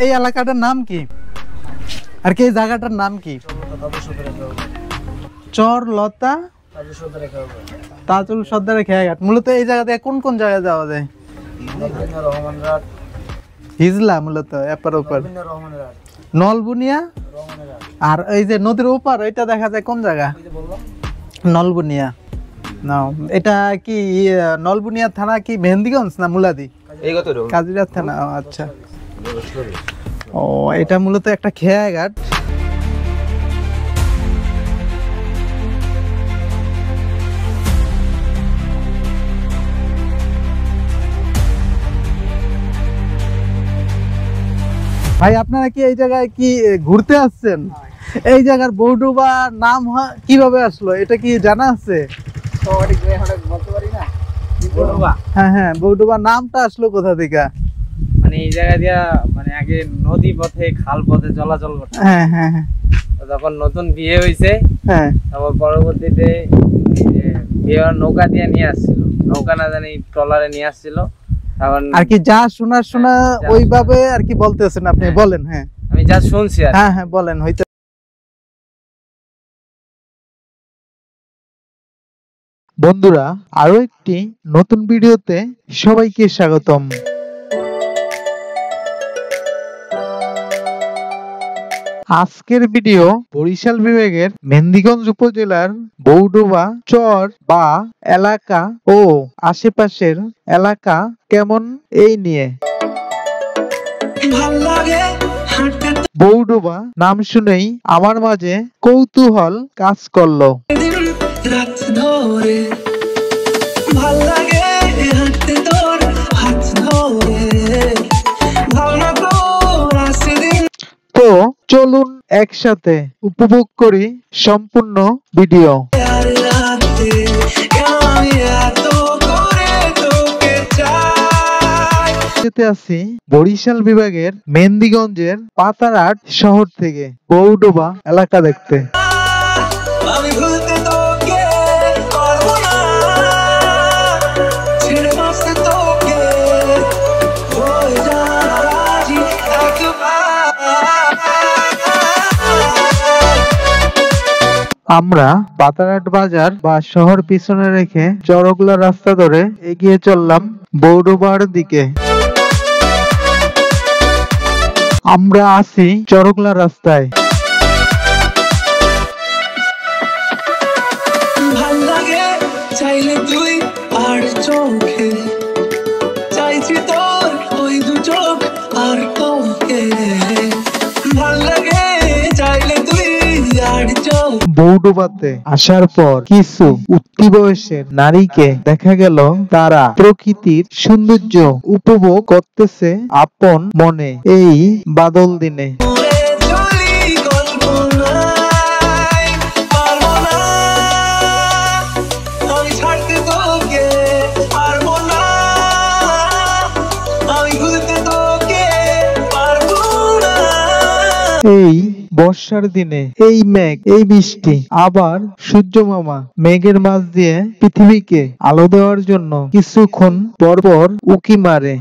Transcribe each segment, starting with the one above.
এই এলাকাটার নাম কি আর কি এই জায়গাটার নাম কি? চর লতা তাজুল সর্দারের খেয়াঘাট। মূলত এই জায়গা থেকে কোন কোন জায়গায় যাওয়া যায়? হিজলা মূলত এপার ওপার নলবুনিয়া, আর এই যে নদীর ওপার এটা দেখা যায় কোন জায়গা? নলবুনিয়া। না এটা কি নলবুনিয়া থানা কি মেহেন্দিগঞ্জ না মুলাদি? কাজিরাট থানা। আচ্ছা, ও এটা মূলত একটা খেয়াঘাট। ভাই আপনারা কি এই জায়গায় কি ঘুরতে আসছেন? এই জায়গার বৌডুবা নাম কিভাবে আসলো এটা কি জানা আছে? হ্যাঁ হ্যাঁ, বৌডুবা নামটা আসলো কোথা থেকে? মানে এই জায়গা দিয়া মানে আগে নদী পথে খাল পথে চলাচল করত। হ্যাঁ হ্যাঁ হ্যাঁ, যখন নতুন বিয়ে হয়েছে হ্যাঁ তারপর পরবর্তীতে বিয়ে নৌকা দিয়ে নিয়ে আসছিল, নৌকা না জানি ট্রলারে নিয়ে আসছিল। তখন আর কি যা শোনা ওইভাবে আর কি বলতেছেন আপনি, বলেন। হ্যাঁ আমি যা শুনছি আর হ্যাঁ হ্যাঁ বলেন। হইতে বন্ধুরা, আরো একটি নতুন ভিডিওতে সবাইকে স্বাগতম। আজকের ভিডিও বরিশাল বিভাগের মেহেন্দিগঞ্জ উপজেলার বৌডুবা চর বা এলাকা ও আশেপাশের এলাকা কেমন এই নিয়ে। বৌডুবা নাম শুনেই আমার মাঝে কৌতূহল কাজ করলো। তো চলুন একসাথে উপভোগ করি সম্পূর্ণ ভিডিও। আছি বরিশাল বিভাগের মেহেন্দিগঞ্জের পাতারহাট শহর থেকে বৌডুবা এলাকা দেখতে। আমরা পাতারহাট বাজার বা শহর পিছনে রেখে চরগলা রাস্তা ধরে এগিয়ে চললাম বৌডুবার দিকে। আমরা আছি চরগলা রাস্তায়। বৌডুবাতে আসার পর কিছু উঠতি বয়সের নারীকে দেখা গেল তারা প্রকৃতির সৌন্দর্য উপভোগ করতেছে আপন মনে এই বাদল দিনে। এই বর্ষার দিনে এই মেঘ, এই বৃষ্টি, আবার সূর্য মামা মেঘের মাঝ দিয়ে পৃথিবীকে আলো দেওয়ার জন্য কিছুক্ষণ পর পর উকি মারে।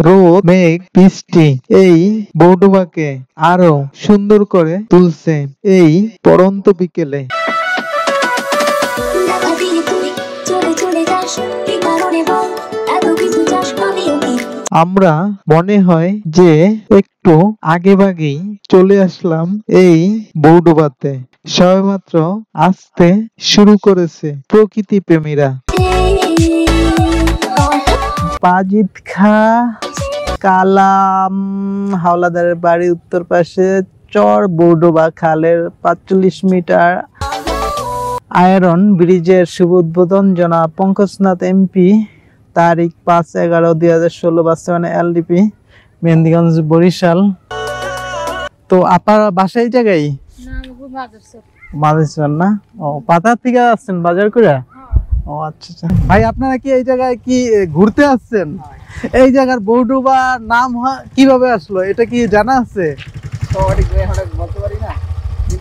রোদ, মেঘ, বৃষ্টি এই বৌডুবাকে আরো সুন্দর করে তুলছে এই পড়ন্ত বিকেলে। আমরা মনে হয় যে একটু আগে ভাগেই চলে আসলাম এই বৌডুবাতে। সবেমাত্র আসতে শুরু করেছে প্রকৃতি প্রেমীরা। পাজিদ খা কালাম হাওলাদারের বাড়ি উত্তর পাশে চর বৌডুবা খালের ৪৫ মিটার আয়রন ব্রিজের শুভ উদ্বোধন জনাব পঙ্কজনাথ এমপি, তারিখ ৫/১১/২০১৬, বাস্তবায়নে এলডিপি, মেহেন্দিগঞ্জ, বরিশাল। তো আপনার বাসা এই জায়গায়? মাদারচর না? ও, পাতার থেকে আসছেন বাজার করে? ও আচ্ছা আচ্ছা। ভাই আপনারা কি এই জায়গায় কি ঘুরতে আসছেন? এই জায়গার বৌডুবা নাম কিভাবে আসলো এটা কি জানা আছে? বলতে পারি না।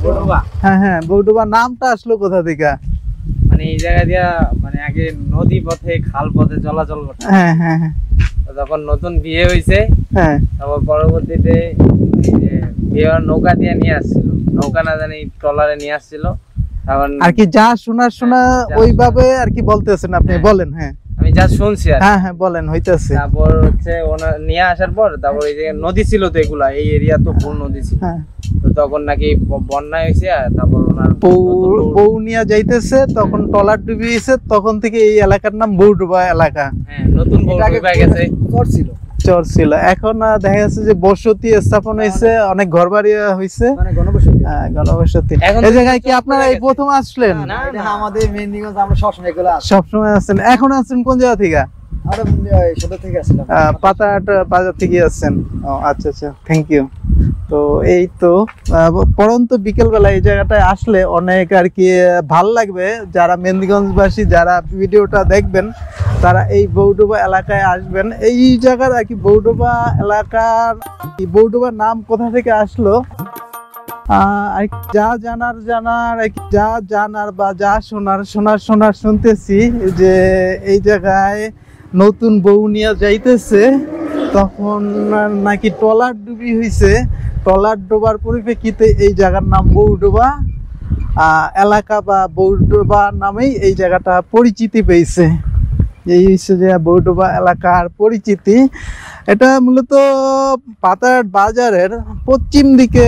বৌডুবা, হ্যাঁ হ্যাঁ, বৌডুবা নামটা আসলো কোথা থেকে? মানে মানে এই জায়গা দিয়া মানে আগে নদী পথে খাল পথে চলাচল করতো। হ্যাঁ হ্যাঁ হ্যাঁ। যখন নতুন বিয়ে হয়েছে হ্যাঁ তারপর পরবর্তীতে বিয়ে নৌকা দিয়ে নিয়ে আসছিল, নৌকা না জানি ট্রলারে নিয়ে আসছিল। তখন আর কি যা শোনা ওইভাবে আর কি বলতেছেন আপনি, বলেন। হ্যাঁ আমি যা শুনছি আর হ্যাঁ হ্যাঁ বলেন, হইতেছে। তারপর হচ্ছে ওনার নিয়ে আসার পর তারপর এই যে নদী ছিল তো, এগুলা এই এরিয়া তো ফুল নদী ছিল। হ্যাঁ, তো তখন নাকি বন্যা হয়েছে, আর তারপর ওনার বউ নিয়ে যাইতেছে, তখন ট্রলার ডুবিয়েছে, তখন থেকে এই এলাকার নাম বৌডুবা এলাকা। হ্যাঁ নতুন বউ ডুবে গেছে, চর ছিল। এখন দেখা যাচ্ছে যে বসতি স্থাপন হয়েছে, অনেক ঘর বাড়ি হয়েছে, গণবসতি। এই জায়গায় কি আপনারা এই প্রথম আসলেন? না না আমাদের মেহেন্দিগঞ্জ আমরা সবসময় এগুলো আসি। সবসময় আছেন? এখন আছেন কোন জায়গা থেকে? আমরা ছোট থেকে আসলাম। পাতাহাট বাজার থেকে আসছেন? ও আচ্ছা আচ্ছা, থ্যাংক ইউ। তো এই তো পরন্ত বিকেল বেলা এই জায়গাটায় আসলে অনেক আর কি ভাল লাগবে। যারা মেহেন্দিগঞ্জবাসী যারা ভিডিওটা দেখবেন তারা এই বৌডুবা এলাকায় আসবেন। এই জায়গার আর কি বৌডুবা এলাকার, বৌডুবার নাম কোথা থেকে আসলো যা জানার বা যা শোনার শুনতেছি যে এই জায়গায় নতুন বউ নিয়ে যাইতেছে, তখন নাকি ট্রলার ডুবি হয়েছে। ট্রলার ডোবার পরিপ্রেক্ষিতে এই জায়গার নাম বৌডুবা এলাকা বা বৌডুবা নামেই এই জায়গাটা পরিচিতি পেয়েছে। এই হচ্ছে যে বৌডুবা এলাকার পরিচিতি। এটা মূলত পাতাহাট বাজারের পশ্চিম দিকে,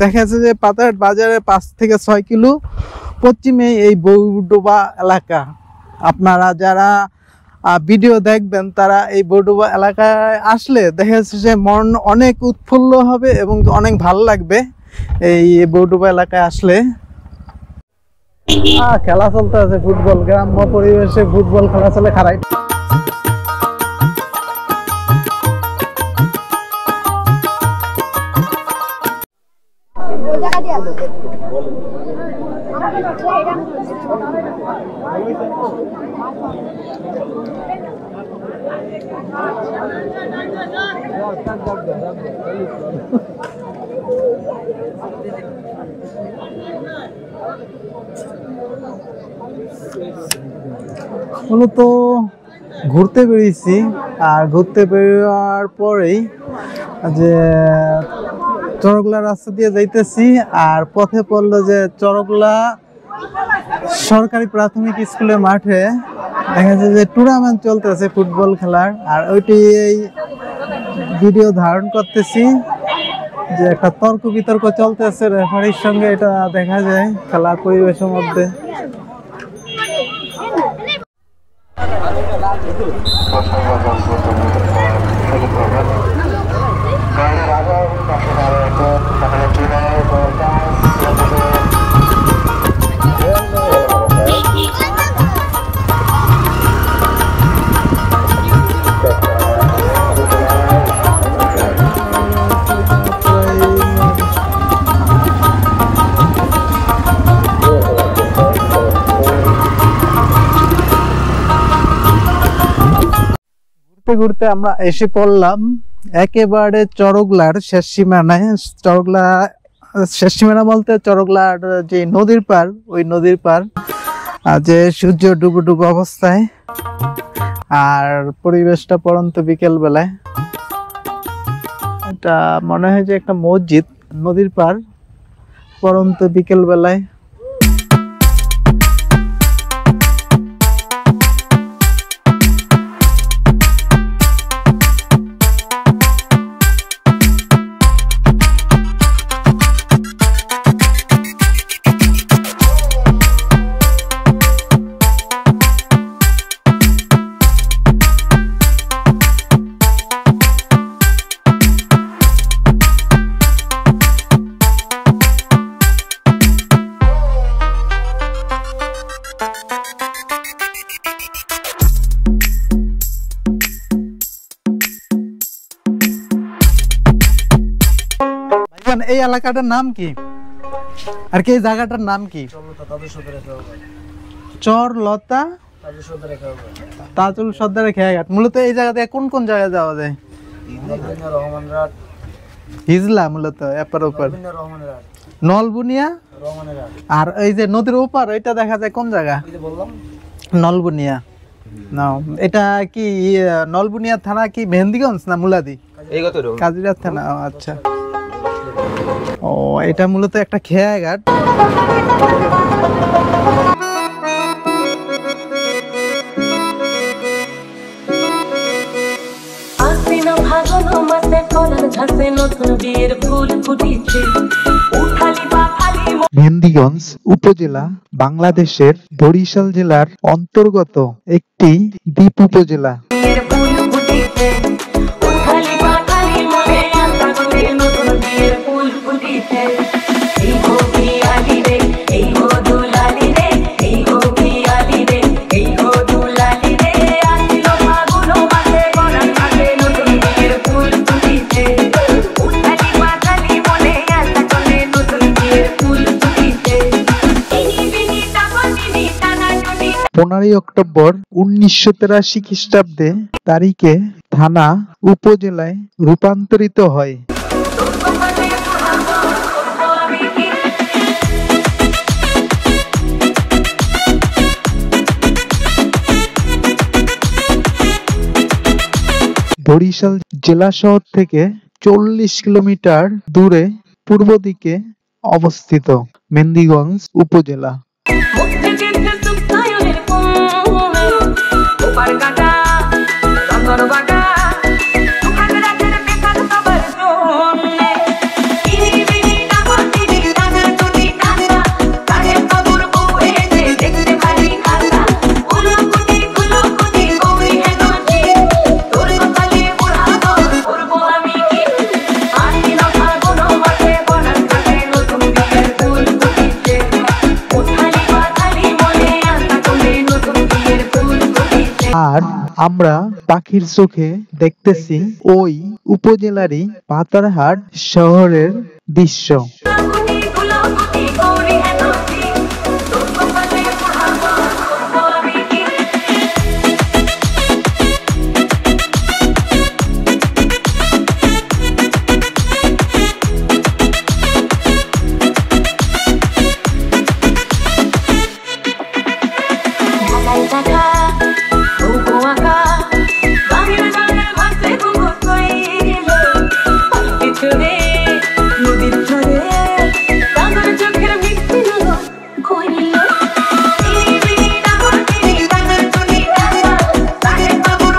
দেখা যাচ্ছে যে পাতাহাট বাজারের 5 থেকে 6 কিলো পশ্চিমে এই বৌডুবা এলাকা। আপনারা যারা ভিডিও দেখবেন তারা এই বৌডুবা এলাকায় আসলে দেখা যাচ্ছে যে মন অনেক উৎফুল্ল হবে এবং অনেক ভালো লাগবে এই বৌডুবা এলাকায় আসলে। খেলা চলতে আছে ফুটবল, গ্রাম্য পরিবেশে ফুটবল খেলা চলে। খারাই মূলত ঘুরতে বেরিয়েছি, আর ঘুরতে বেরোয়ার পরেই যে চরগলা রাস্তা দিয়ে যাইতেছি, আর পথে পড়লো যে চরগলা সরকারি প্রাথমিক স্কুলের মাঠে দেখা যাচ্ছে যে টুর্নামেন্ট চলতেছে ফুটবল খেলার। আর ওইটি এই ভিডিও ধারণ করতেছি যে একটা তর্ক বিতর্ক চলতেছে রেফারির সঙ্গে, এটা দেখা যায় খেলার পরিবেশের মধ্যে। ঘুরতে আমরা এসে পড়লাম একেবারে চরগলার শেষ সীমানায়। চরগলা শেষ সীমানা বলতে চরগলার যে নদীর পার, ওই নদীর পার যে সূর্য ডুবো ডুবো অবস্থায়, আর পরিবেশটা পরন্ত বিকেল বেলায়। এটা মনে হয় যে একটা মসজিদ, নদীর পার পরন্ত বিকেল বেলায়। এই এলাকাটার নাম কি, আর কি এই জায়গাটার নাম কি? চরলতা তাজুল সর্দারের খেয়াঘাট। মূলত এই জায়গা থেকে কোন কোন জায়গায় যাওয়া যায়? হিজলা মূলত এপার ওপার। নলবুনিয়া রহমানের হাট। আর এই যে নদীর ওপার এটা দেখা যায় কোন জায়গা? ওই যে বললাম নলবুনিয়া। না এটা কি নলবুনিয়া থানা কি মেহেন্দিগঞ্জ না মুলাদি? এই কত কাজিরাট থানা। ও, আচ্ছা। ও এটা মূলত একটা খেয়াঘাট। আশ্বিন ফাগুন মাসে কলার ঘাসে নতুন বিয়ের ফুল ফুটিছে উঠালি পাখালি মেহেন্দিগঞ্জ উপজেলা বাংলাদেশের বরিশাল জেলার অন্তর্গত একটি দ্বীপ উপজেলা। বিয়ের ফুল ফুটিছে উঠালি পাখালি মনে আশা করে নতুন বিয়ের ফুল ফুটিছে এই গো পিয়ালি রে এই গো দুলালি রে এই গো পিয়ালি রে এই গো দুলালি রে আশ্বিন ফাগুন মাসে কলার ঘাসে নতুন বিয়ের ফুল ফুটিছে উঠালি পাখালি মনে আশা করে নতুন বিয়ের ফুল ফুটিছে ইনি বিনি তাপনি টানা টুনি 15 অক্টোবর 1983 খ্রিস্টাব্দে তারিখে থানা উপজেলায় রূপান্তরিত হয়। বরিশাল জেলা শহর থেকে 40 কিলোমিটার দূরে পূর্ব দিকে অবস্থিত মেহেন্দিগঞ্জ উপজেলা। মুক্তিযুদ্ধ সুখায়নের কোণে ওপার কাটা রঙর বাটা সুখান রাতের বেকার সবার জন্যে ইনি বিনি তাপনি টানা টুনি টানা তারে খবর বউয়েছে দেখতে ভারী খাতা গুলো কুটি গৌরী হেন জি তোর কপালে বুড়াবো করবো আমি কি আশ্বিন ফাগুন মাসে বনার ঘাটে নতুন বিয়ের ফুল ফুটিছে উঠালি পাখালি মনে আশা করে নতুন বিয়ের ফুল ফুটিছে আর আমরা পাখির চোখে দেখতেছি ওই উপজেলারই পাতারহাট শহরের দৃশ্য। কুটি